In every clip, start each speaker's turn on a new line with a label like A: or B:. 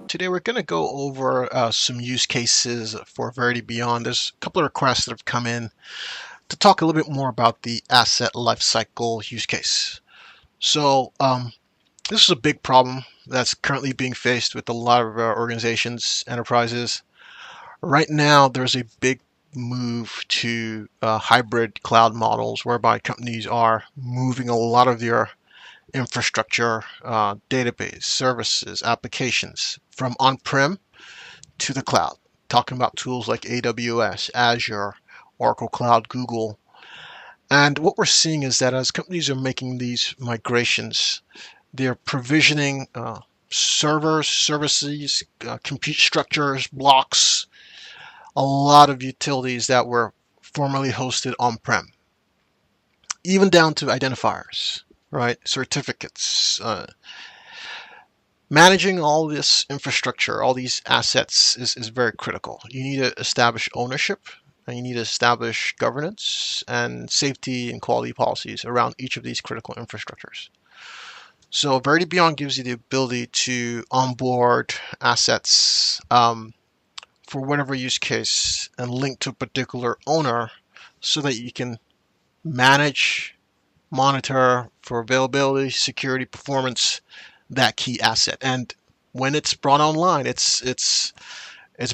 A: Today we're going to go over some use cases for VerityBeyond. There's a couple of requests that have come in to talk a little bit more about the asset lifecycle use case. So this is a big problem that's currently being faced with a lot of organizations, enterprises. Right now, there's a big move to hybrid cloud models whereby companies are moving a lot of their infrastructure, database, services, applications from on-prem to the cloud. Talking about tools like AWS, Azure, Oracle Cloud, Google. And what we're seeing is that as companies are making these migrations, they're provisioning servers, services, compute structures, blocks, a lot of utilities that were formerly hosted on-prem, even down to identifiers, right? Certificates. Managing all this infrastructure, all these assets is very critical. You need to establish ownership, and you need to establish governance and safety and quality policies around each of these critical infrastructures. So VerityBeyond gives you the ability to onboard assets for whatever use case and link to a particular owner so that you can manage, monitor for availability, security, performance, that key asset. And when it's brought online, it's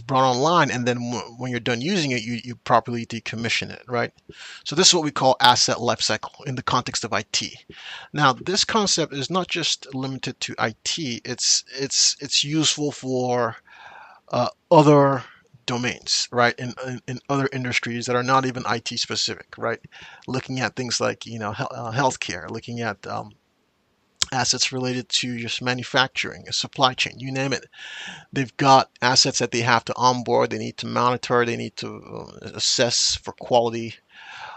A: brought online, and then when you're done using it, you properly decommission it, right? So this is what we call asset lifecycle in the context of IT. Now, this concept is not just limited to IT. It's useful for other domains, right? In other industries that are not even IT specific, right? Looking at things like healthcare, looking at assets related to just manufacturing, supply chain, you name it. They've got assets that they have to onboard, they need to monitor, they need to assess for quality.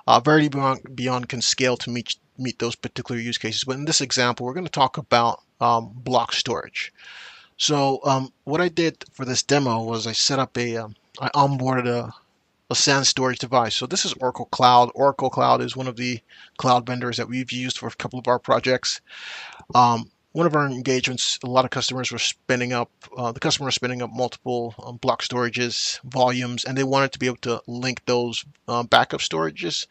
A: VerityBeyond can scale to meet those particular use cases. But in this example, we're going to talk about block storage. So what I did for this demo was I set up I onboarded a SAN storage device. So this is Oracle Cloud. Oracle Cloud is one of the cloud vendors that we've used for a couple of our projects. One of our engagements, a lot of customers were spinning up, the customer was spinning up multiple block storages, volumes, and they wanted to be able to link those backup storages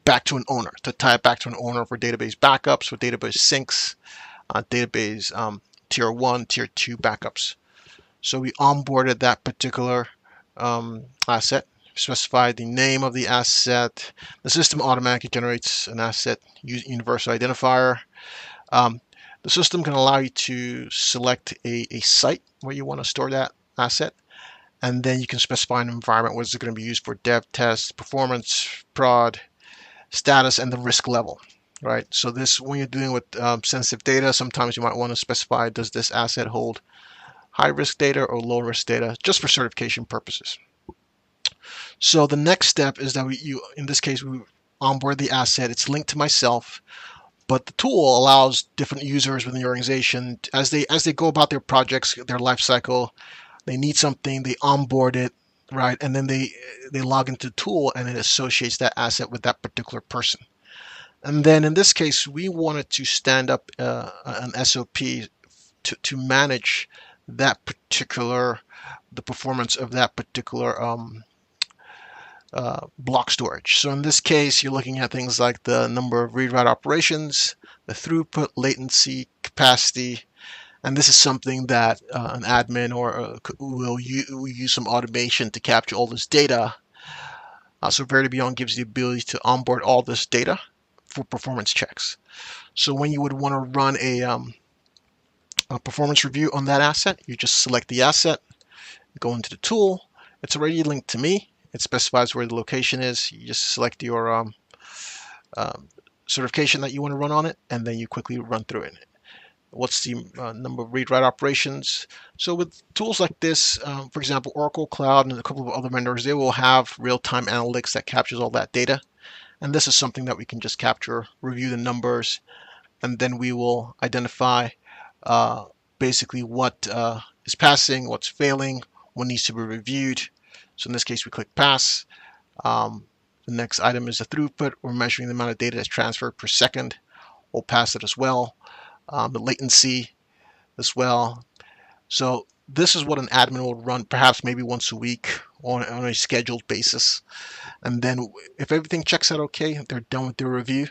A: back to an owner, to tie it back to an owner for database backups, for database syncs, database tier 1, tier 2 backups. So we onboarded that particular asset, specified the name of the asset. The system automatically generates an asset universal identifier. The system can allow you to select a site where you want to store that asset, and then you can specify an environment where it's going to be used for dev, test, performance, prod, status, and the risk level. Right. So this, when you're dealing with sensitive data, sometimes you might want to specify, does this asset hold high risk data or low risk data, just for certification purposes. So the next step is that in this case, we onboard the asset. It's linked to myself, but the tool allows different users within the organization, as they go about their projects, their life cycle, they need something, they onboard it, right, and then they log into the tool, and it associates that asset with that particular person. And then in this case, we wanted to stand up an SOP to manage that particular, the performance of that particular block storage. So in this case, you're looking at things like the number of read-write operations, the throughput, latency, capacity, and this is something that an admin or will use some automation to capture all this data. So VerityBeyond gives you the ability to onboard all this data for performance checks. So when you would want to run a performance review on that asset, you just select the asset, go into the tool. It's already linked to me. It specifies where the location is. You just select your certification that you want to run on it, and then you quickly run through it. What's the number of read-write operations? So with tools like this, for example, Oracle Cloud and a couple of other vendors, they will have real-time analytics that captures all that data. And this is something that we can just capture, review the numbers, and then we will identify basically what is passing, what's failing, what needs to be reviewed. So in this case, we click pass. The next item is the throughput. We're measuring the amount of data that's transferred per second. We'll pass it as well. The latency as well. So This is what an admin will run, perhaps maybe once a week on a scheduled basis. And then if everything checks out okay, they're done with their review,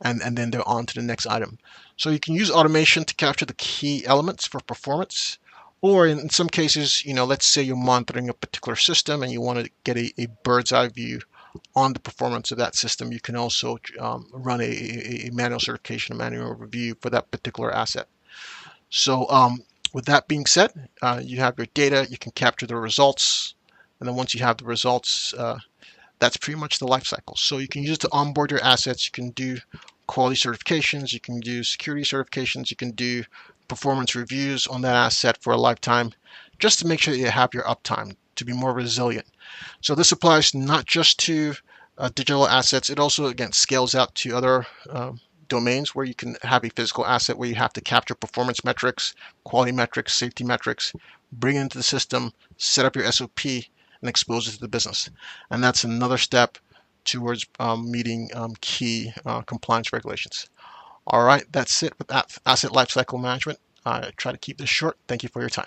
A: and then they're on to the next item. So you can use automation to capture the key elements for performance. Or in some cases, let's say you're monitoring a particular system and you want to get a bird's eye view on the performance of that system. You can also run a manual certification, a manual review for that particular asset. So with that being said, you have your data, you can capture the results, and then once you have the results, that's pretty much the life cycle. So you can use it to onboard your assets. You can do quality certifications. You can do security certifications. You can do performance reviews on that asset for a lifetime, just to make sure that you have your uptime to be more resilient. So this applies not just to digital assets. It also, again, scales out to other domains where you can have a physical asset where you have to capture performance metrics, quality metrics, safety metrics, bring it into the system, set up your SOP, and expose it to the business. And that's another step towards meeting key compliance regulations. All right, that's it with asset lifecycle management. I try to keep this short. Thank you for your time.